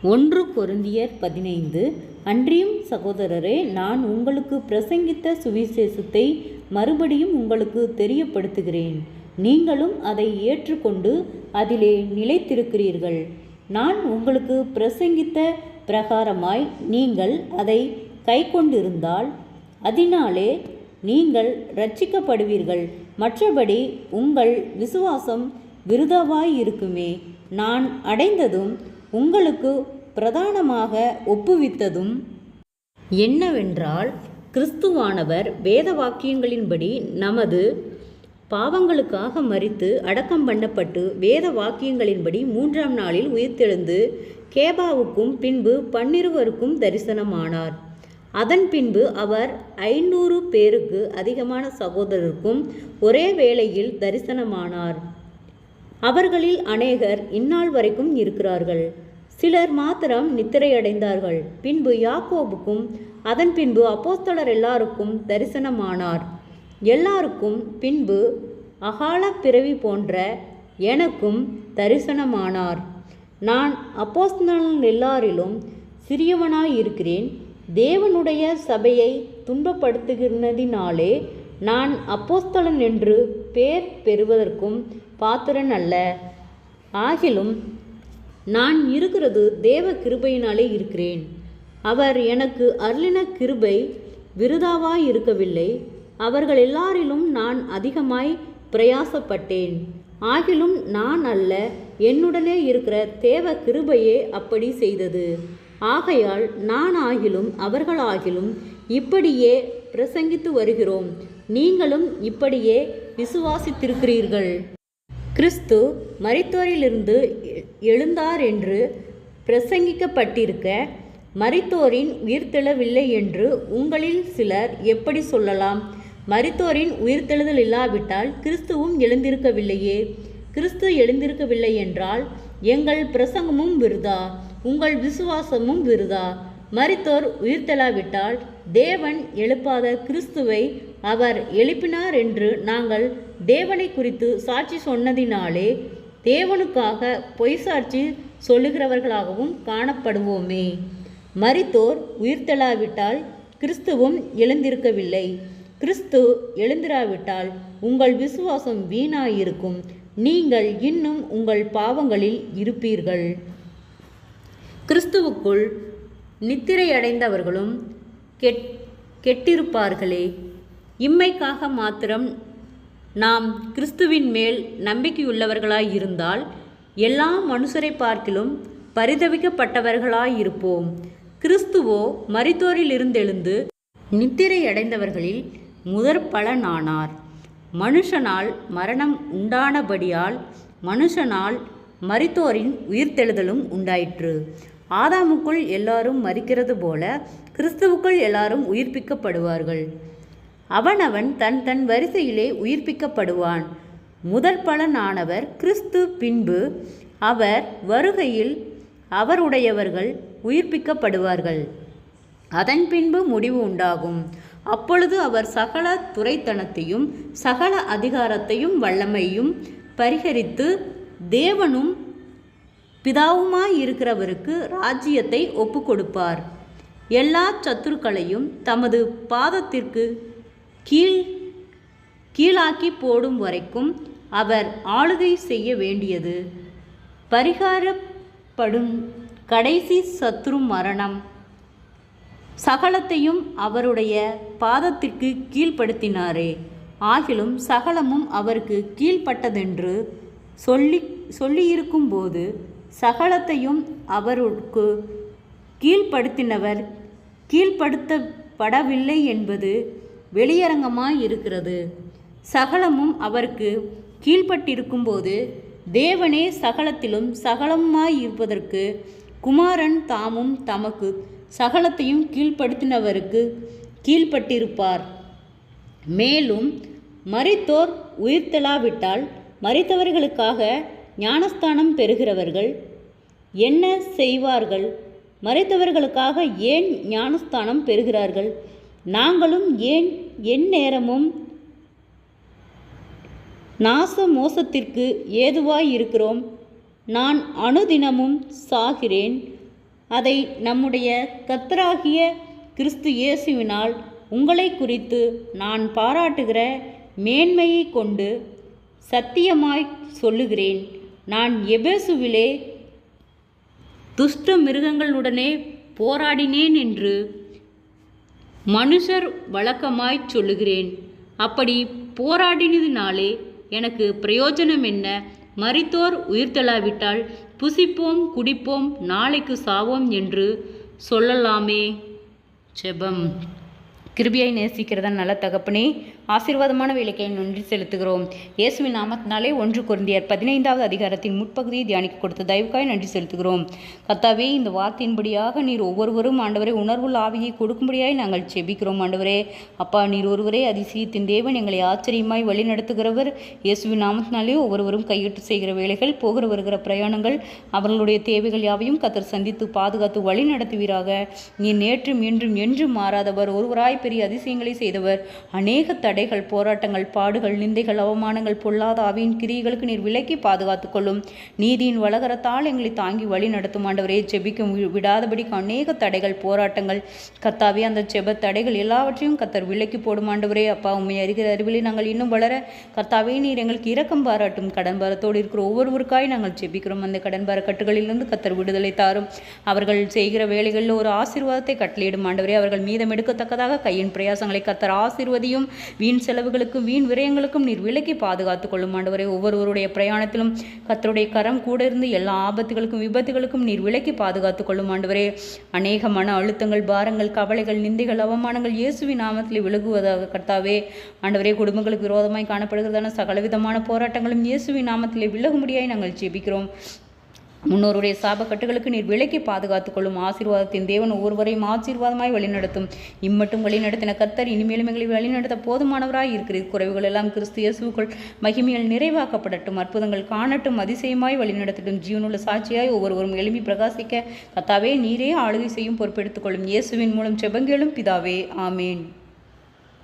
1 கொரிந்தியர் 15. அன்றியும் சகோதரரே, நான் உங்களுக்கு பிரசங்கித்த சுவிசேஷத்தை மறுபடியும் உங்களுக்கு தெரியப்படுத்துகிறேன். நீங்களும் அதை ஏற்றுக்கொண்டு அதிலே நிலைத்திருக்கிறீர்கள். நான் உங்களுக்கு பிரசங்கித்த பிரகாரமாய் நீங்கள் அதை கைக்கொண்டிருந்தால் அதனாலே நீங்கள் இரட்சிக்கப்படுவீர்கள். மற்றபடி உங்கள் விசுவாசம் விருதாவாயிருக்குமே. நான் அடைந்ததும் உங்களுக்கு பிரதானமாக ஒப்புவித்ததும் என்னவென்றால், கிறிஸ்துவானவர் வேத வாக்கியங்களின்படி நமது பாவங்களுக்காக மரித்து அடக்கம் பண்ணப்பட்டு வேத வாக்கியங்களின்படி 3ஆம் நாளில் உயிர்த்தெழுந்து கேபாவுக்கும் பின்பு 12 தரிசனமானார். அதன் பின்பு அவர் 500 பேருக்கு அதிகமான சகோதரருக்கும் ஒரே வேளையில் தரிசனமானார். அவர்களில் அநேகர் இந்நாள் வரைக்கும் இருக்கிறார்கள். சிலர் மாத்திரம் நித்திரையடைந்தார்கள். பின்பு யாக்கோபுக்கும் அதன் பின்பு அப்போஸ்தலர் எல்லாருக்கும் தரிசனமானார். எல்லாருக்கும் பின்பு அகால பிறவி போன்ற எனக்கும் தரிசனமானார். நான் அப்போஸ்தலர் எல்லாரிலும் சிறியவனாயிருக்கிறேன். தேவனுடைய சபையை துன்பப்படுத்துகிறதினாலே நான் அப்போஸ்தலன் என்று பேர் பெறுவதற்கும் பாத்திரன் அல்ல. ஆகிலும் நான் இருக்கிறது தேவ கிருபையினாலே இருக்கிறேன். அவர் எனக்கு அருளின கிருபை விருதாவாயிருக்கவில்லை. அவர்கள் எல்லாரிலும் நான் அதிகமாய் பிரயாசப்பட்டேன். ஆகிலும் நான் அல்ல, என்னுடனே இருக்கிற தேவ கிருபையே அப்படி செய்தது. ஆகையால் நான் ஆகிலும் அவர்களாகிலும் இப்படியே பிரசங்கித்து வருகிறோம். நீங்களும் இப்படியே விசுவாசித்திருக்கிறீர்கள். கிறிஸ்து மரித்தோரிலிருந்து எழுந்தார் என்று பிரசங்கிக்கப்பட்டிருக்க, மரித்தோரின் உயிர்த்தெழவில்லை என்று உங்களில் சிலர் எப்படி சொல்லலாம்? மரித்தோரின் உயிர்த்தெழுதல் இல்லாவிட்டால் கிறிஸ்துவும் எழுந்திருக்கவில்லையே. கிறிஸ்து எழுந்திருக்கவில்லை என்றால் எங்கள் பிரசங்கமும் விருதா, உங்கள் விசுவாசமும் விருதா. மரித்தோர் உயிர்த்தெழாவிட்டால் தேவன் எழுப்பாத கிறிஸ்துவை அவர் எழுப்பினார் என்று நாங்கள் தேவனை குறித்து சாட்சி சொன்னதினாலே தேவனுக்காக பொய் சாட்சி சொல்லுகிறவர்களாகவும் காணப்படுவோமே. மரித்தோர் உயிர்த்தெழாவிட்டால் கிறிஸ்துவும் எழுந்திருக்கவில்லை. கிறிஸ்து எழுந்திராவிட்டால் உங்கள் விசுவாசம் வீணாயிருக்கும். நீங்கள் இன்னும் உங்கள் பாவங்களில் இருப்பீர்கள். கிறிஸ்துவுக்குள் நித்திரையடைந்தவர்களும் கெட்டிருப்பார்களே. இம்மைக்காக மாத்திரம் நாம் கிறிஸ்துவின் மேல் நம்பிக்கையுள்ளவர்களாயிருந்தால் எல்லா மனுஷரை பார்க்கிலும் பரிதவிக்கப்பட்டவர்களாயிருப்போம். கிறிஸ்துவோ மரித்தோரிலிருந்தெழுந்து நித்திரையடைந்தவர்களில் முதற்பலனானார். மனுஷனால் மரணம் உண்டானபடியால் மனுஷனால் மரித்தோரின் உயிர்த்தெழுதலும் உண்டாயிற்று. ஆதாமுக்குள் எல்லாரும் மரிக்கிறது போல கிறிஸ்துவுக்குள் எல்லாரும் உயிர்ப்பிக்கப்படுவார்கள். அவனவன் தன் தன் வரிசையிலே உயிர்ப்பிக்கப்படுவான். முதற் பலனானவர் கிறிஸ்து. பின்பு அவர் வருகையில் அவருடையவர்கள் உயிர்ப்பிக்கப்படுவார்கள். அதன் பின்பு முடிவு உண்டாகும். அப்பொழுது அவர் சகல துரைத்தனத்தையும் சகல அதிகாரத்தையும் வல்லமையும் பரிகரித்து தேவனும் பிதாவுமாயிருக்கிறவருக்கு ராஜ்யத்தை ஒப்பு கொடுப்பார். எல்லா சத்துருக்களையும் தமது பாதத்திற்கு கீழாக்கி போடும் வரைக்கும் அவர் ஆளுகை செய்ய வேண்டியது. பரிகாரப்படும் கடைசி சத்துரு மரணம். சகலத்தையும் அவருடைய பாதத்திற்கு கீழ்ப்படுத்தினாரே. ஆகிலும் சகலமும் அவருக்கு கீழ்ப்பட்டதென்று சொல்லியிருக்கும்போது சகலத்தையும் அவருக்கு கீழ்ப்படுத்தினவர் கீழ்ப்படுத்தப்படவில்லை என்பது வெளியரங்கமாயிருக்கிறது. சகலமும் அவருக்கு கீழ்ப்பட்டிருக்கும்போது தேவனே சகலத்திலும் சகலமாயிருப்பதற்கு குமாரன் தாமும் தமக்கு சகலத்தையும் கீழ்ப்படுத்தினவருக்கு கீழ்ப்பட்டிருப்பார். மேலும் மரித்தோர் உயிர்த்தெழாவிட்டால் மரித்தவர்களுக்காக ஞானஸ்தானம் பெறுகிறவர்கள் என்ன செய்வார்கள்? மரித்தவர்களுக்காக ஏன் ஞானஸ்தானம் பெறுகிறார்கள்? நாங்களும் ஏன் எந்நேரமும் நாச மோசத்திற்கு ஏதுவாயிருக்கிறோம். நான் அனுதினமும் சாகிறேன். அதை நம்முடைய கர்த்தராகிய கிறிஸ்து இயேசுவினால் உங்களை குறித்து நான் பாராட்டுகிற மேன்மையை கொண்டு சத்தியமாய் சொல்லுகிறேன். நான் எபேசுவிலே துஷ்ட மிருகங்களுடனே போராடினேன் என்று மனுஷர் வழக்கமாய் சொல்லுகிறேன். அப்படி போராடினதினாலே எனக்கு பிரயோஜனம் என்ன? மரித்தோர் உயிர்த்தெழாவிட்டால் புசிப்போம், குடிப்போம், நாளைக்கு சாவோம் என்று சொல்லலாமே. ஜெபம். கிருபையை நேசிக்கிறதா நல்ல தகப்பனே, ஆசீர்வாதமான வேலைக்கை நன்றி செலுத்துகிறோம். இயேசுவின் நாமத்தினாலே 1 கொரிந்தியர் 15வது அதிகாரத்தின் முற்பகுதியை தியானிக்க கொடுத்த தயவுக்காய் நன்றி செலுத்துகிறோம். கர்த்தாவே, இந்த வார்த்தையின்படியாக நீர் ஒவ்வொருவரும் ஆண்டவரே உணர்வுள்ள ஆவியை கொடுக்கும்படியாய் நாங்கள் செபிக்கிறோம். ஆண்டவரே அப்பா, நீர் ஒருவரே அதிசயத்தின் தேவன், எங்களை ஆச்சரியமாய் வழி நடத்துகிறவர். இயேசுவின் நாமத்தினாலே ஒவ்வொருவரும் கையிட்டு செய்கிற வேலைகள், போகிற வருகிற பிரயாணங்கள், அவர்களுடைய தேவைகள் யாவையும் கர்த்தர் சந்தித்து பாதுகாத்து வழி நடத்துவீராக. நீர் நேற்றும் இன்றும் என்றும் மாறாதவர், ஒருவராய் பெரிய அதிசயங்களை செய்தவர். அநேக தடைகள், போராட்டங்கள், பாடுகள், நிந்தைகள், அவமானங்கள், பொல்லாத ஆவியின் கிரியைகளுக்கு நீர் விலக்கி பாதுகாத்துக் கொள்ளும். நீதியின் வலகரத்தால் எங்களை தாங்கி வழி நடத்தும். ஆண்டவரே, ஜெபிக்க விடாதபடிக்கு அநேக தடைகள், போராட்டங்கள், கர்த்தாவே, அந்த ஜெப தடைகள் எல்லாவற்றையும் கர்த்தர் விலக்கி போடும். ஆண்டவரே அப்பா, உண்மை அறிகிற அறிவிலே நாங்கள் இன்னும் வளர கர்த்தாவே நீர் எங்களுக்கு இரக்கம் பாராட்டும். கடன் பாரத்தோடு இருக்கிற ஒவ்வொருவருக்காய் நாங்கள் ஜெபிக்கிறோம். அந்த கடன் பார கட்டுகளிலிருந்து கர்த்தர் விடுதலை தாரும். அவர்கள் செய்கிற வேலைகளில் ஒரு ஆசீர்வாதத்தை கட்டளையிடும். ஆண்டவரே, அவர்கள் மீதம் எடுக்கத்தக்கதாக கையின் பிரயாசங்களை கர்த்தர் ஆசீர்வதியும். வீண் செலவுகளுக்கும் வீண் விரயங்களுக்கும் நீர் விலக்கி பாதுகாத்துக் கொள்ளும். ஆண்டவரே, ஒவ்வொருவருடைய பிரயாணத்திலும் கர்த்தருடைய கரம் கூட இருந்து எல்லா ஆபத்துகளுக்கும் விபத்துகளுக்கும் நீர் விலக்கி பாதுகாத்துக் கொள்ளும். ஆண்டவரே, அநேக மன அழுத்தங்கள், பாரங்கள், கவலைகள், நிந்தைகள், அவமானங்கள் இயேசுவின் நாமத்தில் விலகுவதாக. கர்த்தாவே ஆண்டவரே, குடும்பங்களுக்கு விரோதமாய் காணப்படுகிறதான சகலவிதமான போராட்டங்களும் இயேசுவின் நாமத்திலே விலகும்படியாய் நாங்கள் ஜெபிக்கிறோம். முன்னோருடைய சாபக்கட்டுகளுக்கு நீர் விலக்கி பாதுகாத்துக் கொள்ளும். ஆசீர்வாதத்தின் தேவன் ஒவ்வொருவரையும் ஆசீர்வாதமாய் வழிநடத்தும். இம்மட்டும் வழிநடத்தின கர்த்தர் இனிமேலும் எங்களை வழிநடத்த போதுமானவராய் இருக்கிறது. குறைவுகள் எல்லாம் கிறிஸ்து இயேசுவுக்குள் மகிமையால் நிறைவாக்கப்படட்டும். அற்புதங்கள் காணட்டும். அதிசயமாய் வழிநடத்தட்டும். ஜீவனுள்ள சாட்சியாய் ஒவ்வொருவரும் எழுப்பி பிரகாசிக்க கர்த்தாவே நீரே ஆளுகை செய்யும் பொறுப்பெடுத்துக் கொள்ளும். இயேசுவின் மூலம் ஜெபங்களும் பிதாவே, ஆமேன்.